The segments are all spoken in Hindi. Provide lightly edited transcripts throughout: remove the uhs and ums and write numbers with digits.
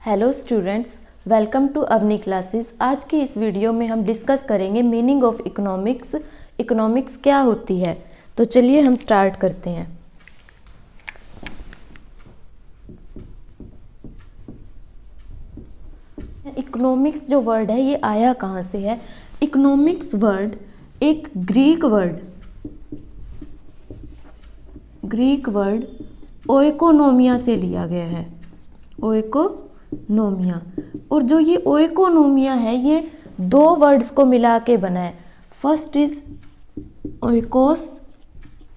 Hello students, welcome to Avni classes. आज की इस वीडियो में हम डिस्कस करेंगे मीनिंग ऑफ इकोनॉमिक्स। इकोनॉमिक्स क्या होती है, तो चलिए हम स्टार्ट करते हैं। इकोनॉमिक्स जो वर्ड है ये आया कहाँ से है? इकोनॉमिक्स वर्ड एक ग्रीक वर्ड ओइकोनोमिया से लिया गया है। ओइकोनोमिया, और जो ये ओइकोनोमिया है ये दो वर्ड्स को मिला के बना है। फर्स्ट इज ओइकोस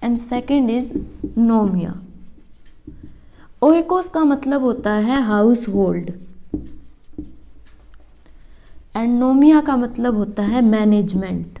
एंड सेकंड इज नोमिया। ओइकोस का मतलब होता है हाउस होल्ड एंड नोमिया का मतलब होता है मैनेजमेंट।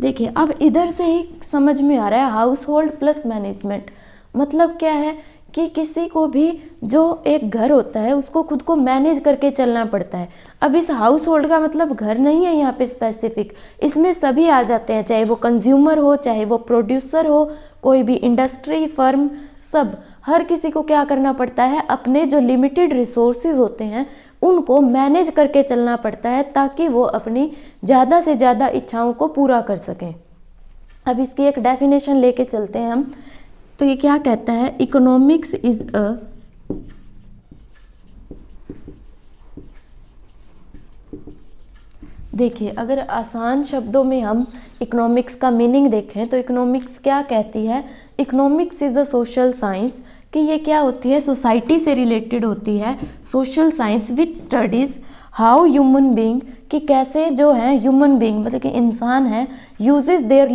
देखिए, अब इधर से ही समझ में आ रहा है हाउस होल्ड प्लस मैनेजमेंट मतलब क्या है कि किसी को भी जो एक घर होता है उसको खुद को मैनेज करके चलना पड़ता है। अब इस हाउस होल्ड का मतलब घर नहीं है यहाँ पे स्पेसिफिक, इसमें सभी आ जाते हैं, चाहे वो कंज्यूमर हो, चाहे वो प्रोड्यूसर हो, कोई भी इंडस्ट्री फर्म, सब हर किसी को क्या करना पड़ता है, अपने जो लिमिटेड रिसोर्सेज होते हैं उनको मैनेज करके चलना पड़ता है ताकि वो अपनी ज़्यादा से ज़्यादा इच्छाओं को पूरा कर सकें। अब इसकी एक डेफिनेशन लेके चलते हैं हम। तो ये क्या कहता है? इकोनॉमिक्स इज अ देखिए, अगर आसान शब्दों में हम इकोनॉमिक्स का मीनिंग देखें तो इकोनॉमिक्स क्या कहती है? Economics is a social science, कि ये क्या होती है? सोसाइटी से रिलेटेड होती है। Social science which studies how human being, कि कैसे जो है ह्यूमन बीइंग मतलब कि इंसान है, uses their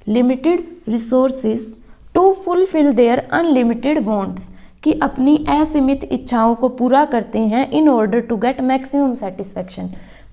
limited resources to fulfil their unlimited wants, कि अपनी असीमित इच्छाओं को पूरा करते हैं in order to get maximum satisfaction.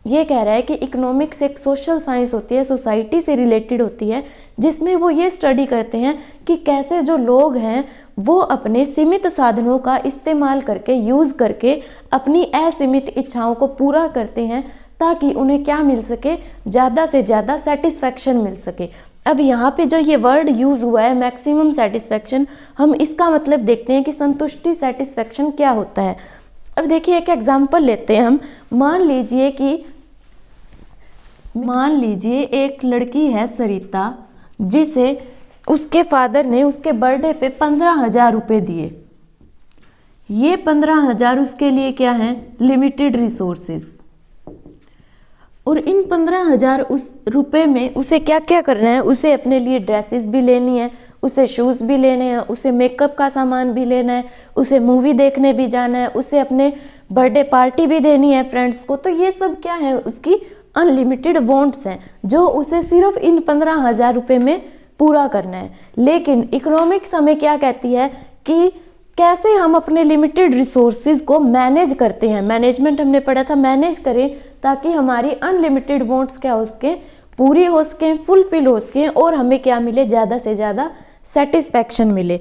ये कह रहा है कि इकोनॉमिक्स एक सोशल साइंस होती है, सोसाइटी से रिलेटेड होती है, जिसमें वो ये स्टडी करते हैं कि कैसे जो लोग हैं वो अपने सीमित साधनों का इस्तेमाल करके, यूज़ करके अपनी असीमित इच्छाओं को पूरा करते हैं ताकि उन्हें क्या मिल सके? ज़्यादा से ज़्यादा सेटिस्फैक्शन मिल सके। अब यहाँ पे जो ये वर्ड यूज़ हुआ है मैक्सिमम सेटिस्फैक्शन, हम इसका मतलब देखते हैं कि संतुष्टि, सेटिस्फैक्शन क्या होता है। अब देखिए, एक एग्जांपल लेते हैं हम। मान लीजिए एक लड़की है सरिता, जिसे उसके फादर ने उसके बर्थडे पे 15,000 रुपये दिए। ये 15,000 उसके लिए क्या है? Limited resources. और इन 15,000 रुपये में उसे क्या क्या करना है? उसे अपने लिए ड्रेसेस भी लेनी है, उसे शूज़ भी लेने हैं, उसे मेकअप का सामान भी लेना है, उसे मूवी देखने भी जाना है, उसे अपने बर्थडे पार्टी भी देनी है फ्रेंड्स को। तो ये सब क्या है? उसकी अनलिमिटेड वांट्स हैं जो उसे सिर्फ इन 15,000 रुपये में पूरा करना है। लेकिन इकोनॉमिक्स हमें क्या कहती है कि कैसे हम अपने लिमिटेड रिसोर्सेज को मैनेज करते हैं। मैनेजमेंट हमने पढ़ा था, मैनेज करें ताकि हमारी अनलिमिटेड वांट्स क्या हो सकें? पूरी हो सकें, फुलफिल हो सकें, और हमें क्या मिले? ज़्यादा से ज़्यादा सेटिस्फैक्शन मिले।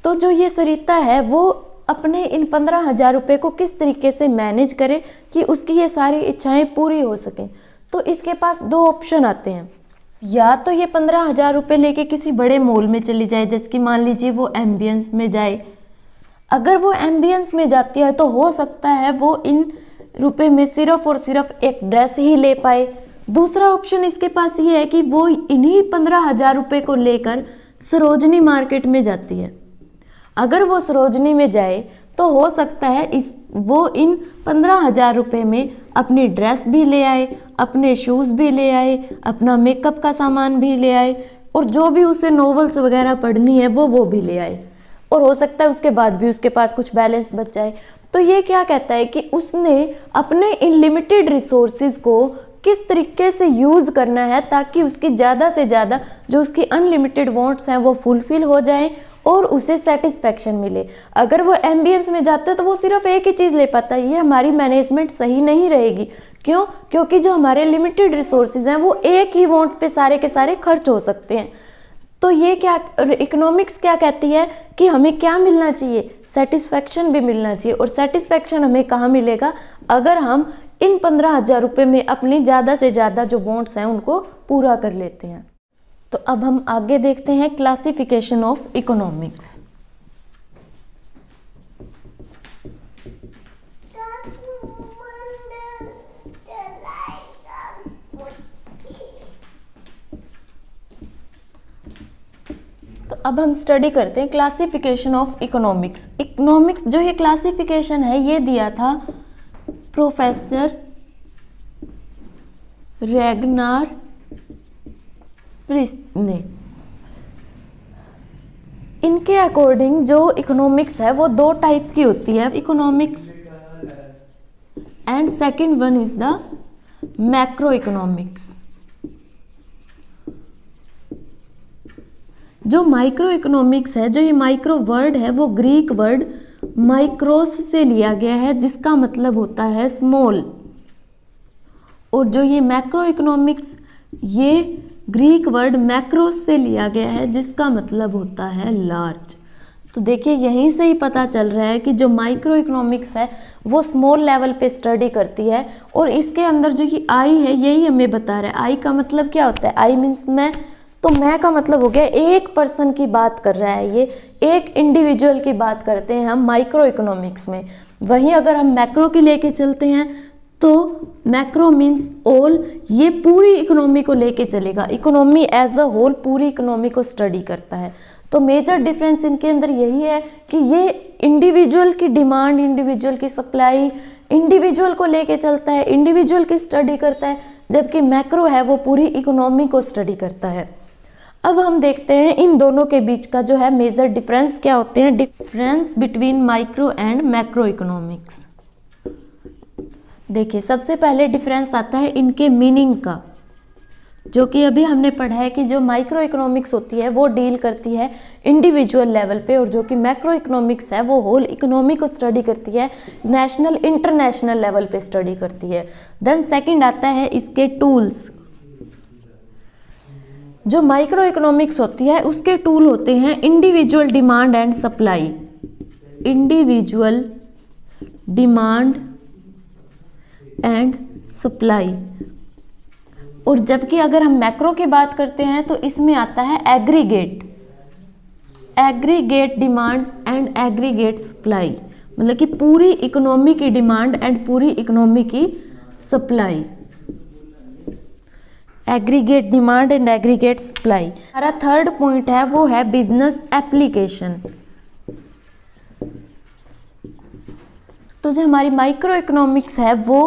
तो जो ये सरिता है वो अपने इन 15,000 रुपये को किस तरीके से मैनेज करे कि उसकी ये सारी इच्छाएं पूरी हो सकें। तो इसके पास दो ऑप्शन आते हैं। या तो ये 15,000 रुपये लेके किसी बड़े मॉल में चली जाए, जैसे कि मान लीजिए वो एम्बियंस में जाए। अगर वो एम्बियंस में जाती है तो हो सकता है वो इन रुपए में सिर्फ और सिर्फ एक ड्रेस ही ले पाए। दूसरा ऑप्शन इसके पास ये है कि वो इन्हीं 15,000 रुपये को लेकर सरोजनी मार्केट में जाती है। अगर वो सरोजनी में जाए तो हो सकता है वो इन 15,000 रुपये में अपनी ड्रेस भी ले आए, अपने शूज़ भी ले आए, अपना मेकअप का सामान भी ले आए, और जो भी उसे नॉवेल्स वगैरह पढ़नी है वो भी ले आए, और हो सकता है उसके बाद भी उसके पास कुछ बैलेंस बच जाए। तो ये क्या कहता है कि उसने अपने इन लिमिटेड रिसोर्सेज को किस तरीके से यूज़ करना है ताकि उसकी ज़्यादा से ज़्यादा जो उसकी अनलिमिटेड वांट्स हैं वो फुलफिल हो जाएं और उसे सेटिस्फैक्शन मिले। अगर वो एम्बियंस में जाता है तो वो सिर्फ एक ही चीज़ ले पाता है, ये हमारी मैनेजमेंट सही नहीं रहेगी। क्यों? क्योंकि जो हमारे लिमिटेड रिसोर्सेज हैं वो एक ही वांट पे सारे के सारे खर्च हो सकते हैं। तो ये क्या इकोनॉमिक्स क्या कहती है कि हमें क्या मिलना चाहिए? सेटिस्फैक्शन भी मिलना चाहिए। और सेटिस्फैक्शन हमें कहाँ मिलेगा? अगर हम इन 15,000 रुपये में अपनी ज़्यादा से ज़्यादा जो वांट्स हैं उनको पूरा कर लेते हैं। तो अब हम आगे देखते हैं क्लासिफिकेशन ऑफ इकोनॉमिक्स। अब हम स्टडी करते हैं क्लासिफिकेशन ऑफ इकोनॉमिक्स। इकोनॉमिक्स जो ये क्लासिफिकेशन है ये दिया था प्रोफेसर रैगनार प्रिस्ट ने। इनके अकॉर्डिंग जो इकोनॉमिक्स है वो दो टाइप की होती है, economics and second one is the macro economics. जो माइक्रो इकोनॉमिक्स है, जो ये माइक्रो वर्ड है वो ग्रीक वर्ड माइक्रोस से लिया गया है जिसका मतलब होता है स्मॉल, और जो ये मैक्रो इकोनॉमिक्स ये ग्रीक वर्ड मैक्रोस से लिया गया है जिसका मतलब होता है लार्ज। तो देखिए यहीं से ही पता चल रहा है कि जो माइक्रो इकोनॉमिक्स है वो स्मॉल लेवल पे स्टडी करती है, और इसके अंदर जो ये आई है यही हमें बता रहा है। आई का मतलब क्या होता है? आई मीन्स मैं, तो मैं का मतलब हो गया एक पर्सन की बात कर रहा है, ये एक इंडिविजुअल की बात करते हैं हम माइक्रो इकोनॉमिक्स में। वहीं अगर हम मैक्रो की लेके चलते हैं तो मैक्रो मीन्स ऑल, ये पूरी इकोनॉमी को लेके चलेगा, इकोनॉमी एज अ होल पूरी इकोनॉमी को स्टडी करता है। तो मेजर डिफरेंस इनके अंदर यही है कि ये इंडिविजुअल की डिमांड, इंडिविजुअल की सप्लाई, इंडिविजुअल को लेके चलता है, इंडिविजुअल की स्टडी करता है, जबकि मैक्रो है वो पूरी इकोनॉमी को स्टडी करता है। अब हम देखते हैं इन दोनों के बीच का जो है मेजर डिफरेंस क्या होते हैं, difference between micro and macro economics. देखिए सबसे पहले डिफरेंस आता है इनके मीनिंग का, जो कि अभी हमने पढ़ा है कि जो माइक्रो इकोनॉमिक्स होती है वो डील करती है इंडिविजुअल लेवल पे, और जो कि मैक्रो इकोनॉमिक्स है वो होल इकोनॉमी को स्टडी करती है, नेशनल इंटरनेशनल लेवल पे स्टडी करती है। देन सेकंड आता है इसके टूल्स। जो माइक्रो इकोनॉमिक्स होती है उसके टूल होते हैं individual demand and supply, individual demand and supply. और जबकि अगर हम मैक्रो की बात करते हैं तो इसमें आता है aggregate, aggregate demand and aggregate supply, मतलब कि पूरी इकोनॉमी की डिमांड एंड पूरी इकोनॉमी की supply, aggregate demand and aggregate supply. हमारा थर्ड पॉइंट है वो है बिजनेस एप्लीकेशन। तो जो हमारी माइक्रो इकोनॉमिक्स है वो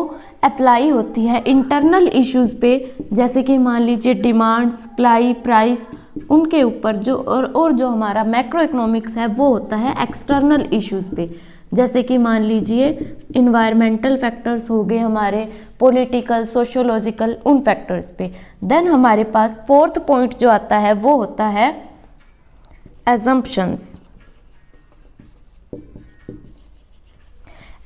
अप्लाई होती है इंटरनल इश्यूज पे, जैसे कि मान लीजिए डिमांड, सप्लाई, प्राइस, उनके ऊपर जो और जो हमारा मैक्रो इकोनॉमिक्स है वो होता है एक्सटर्नल इश्यूज पे, जैसे कि मान लीजिए इन्वायरमेंटल फैक्टर्स हो गए हमारे, पॉलिटिकल, सोशियोलॉजिकल, उन फैक्टर्स पे। देन हमारे पास फोर्थ पॉइंट जो आता है वो होता है एजम्पशंस।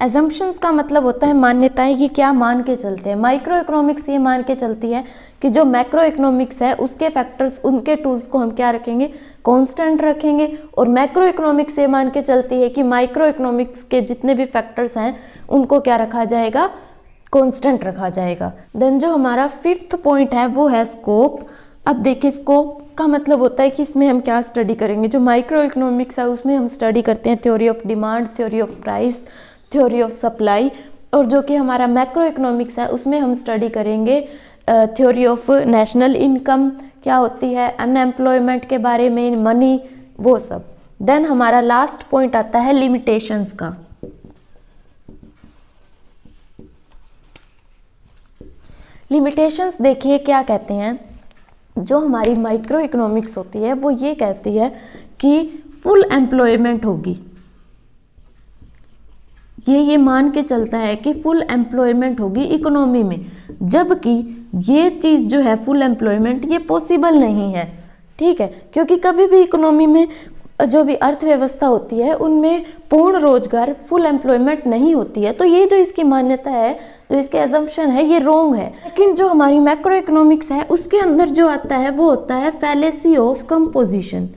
एजम्पशंस का मतलब होता है मान्यताएं, ये क्या मान के चलते हैं। माइक्रो इकोनॉमिक्स ये मान के चलती है कि जो मैक्रो इकोनॉमिक्स है उसके फैक्टर्स, उनके टूल्स को हम क्या रखेंगे, कांस्टेंट रखेंगे, और मैक्रो इकोनॉमिक्स ये मान के चलती है कि माइक्रो इकोनॉमिक्स के जितने भी फैक्टर्स हैं उनको क्या रखा जाएगा, कांस्टेंट रखा जाएगा। देन जो हमारा फिफ्थ पॉइंट है वो है स्कोप। अब देखिए स्कोप का मतलब होता है कि इसमें हम क्या स्टडी करेंगे। जो माइक्रो इकोनॉमिक्स है उसमें हम स्टडी करते हैं theory of demand, theory of price, theory of supply, और जो कि हमारा मैक्रो इकोनॉमिक्स है उसमें हम स्टडी करेंगे थ्योरी ऑफ नेशनल इनकम क्या होती है, अनएम्प्लॉयमेंट के बारे में, मनी, वो सब। देन हमारा लास्ट पॉइंट आता है लिमिटेशंस का। लिमिटेशंस देखिए क्या कहते हैं, जो हमारी माइक्रो इकोनॉमिक्स होती है वो ये कहती है कि फुल एम्प्लॉयमेंट होगी, ये मान के चलता है कि फुल एम्प्लॉयमेंट होगी इकोनॉमी में, जबकि ये चीज़ जो है फुल एम्प्लॉयमेंट ये पॉसिबल नहीं है, ठीक है, क्योंकि कभी भी इकोनॉमी में जो भी अर्थव्यवस्था होती है उनमें पूर्ण रोजगार, फुल एम्प्लॉयमेंट नहीं होती है। तो ये जो इसकी मान्यता है, जो इसके एजम्पशन है, ये रॉन्ग है। लेकिन जो हमारी मैक्रो इकोनॉमिक्स है उसके अंदर जो आता है वो होता है फैलेसी ऑफ कंपोजिशन।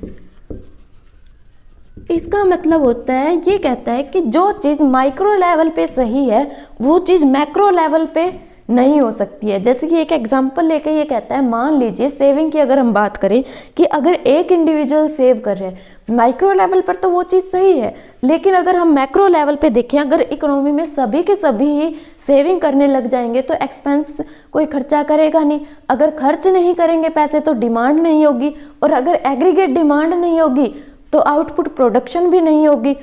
इसका मतलब होता है, ये कहता है कि जो चीज़ माइक्रो लेवल पे सही है वो चीज़ मैक्रो लेवल पे नहीं हो सकती है। जैसे कि एक एग्जांपल लेके ये कहता है, मान लीजिए सेविंग की अगर हम बात करें कि अगर एक इंडिविजुअल सेव कर रहे हैं, माइक्रो लेवल पर तो वो चीज़ सही है, लेकिन अगर हम मैक्रो लेवल पे देखें, अगर इकोनॉमी में सभी के सभी ही सेविंग करने लग जाएंगे तो एक्सपेंस कोई खर्चा करेगा नहीं। अगर खर्च नहीं करेंगे पैसे तो डिमांड नहीं होगी, और अगर एग्रीगेट डिमांड नहीं होगी तो आउटपुट प्रोडक्शन भी नहीं होगी,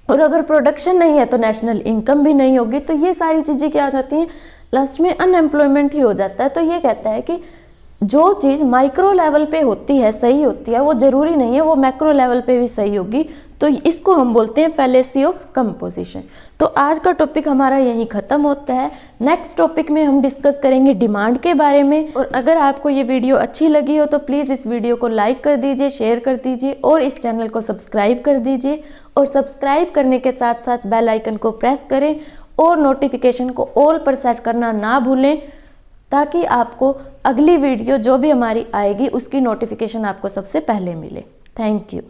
और अगर प्रोडक्शन नहीं है तो नेशनल इनकम भी नहीं होगी। तो ये सारी चीज़ें क्या हो जाती हैं, लास्ट में अनएम्प्लॉयमेंट ही हो जाता है। तो ये कहता है कि जो चीज़ माइक्रो लेवल पे होती है, सही होती है, वो ज़रूरी नहीं है वो मैक्रो लेवल पे भी सही होगी। तो इसको हम बोलते हैं फैलेसी ऑफ कंपोजिशन। तो आज का टॉपिक हमारा यहीं ख़त्म होता है। नेक्स्ट टॉपिक में हम डिस्कस करेंगे डिमांड के बारे में। और अगर आपको ये वीडियो अच्छी लगी हो तो प्लीज़ इस वीडियो को लाइक कर दीजिए, शेयर कर दीजिए और इस चैनल को सब्सक्राइब कर दीजिए। और सब्सक्राइब करने के साथ साथ बेल आइकन को प्रेस करें और नोटिफिकेशन को ऑल पर सेट करना ना भूलें, ताकि आपको अगली वीडियो जो भी हमारी आएगी उसकी नोटिफिकेशन आपको सबसे पहले मिले। Thank you.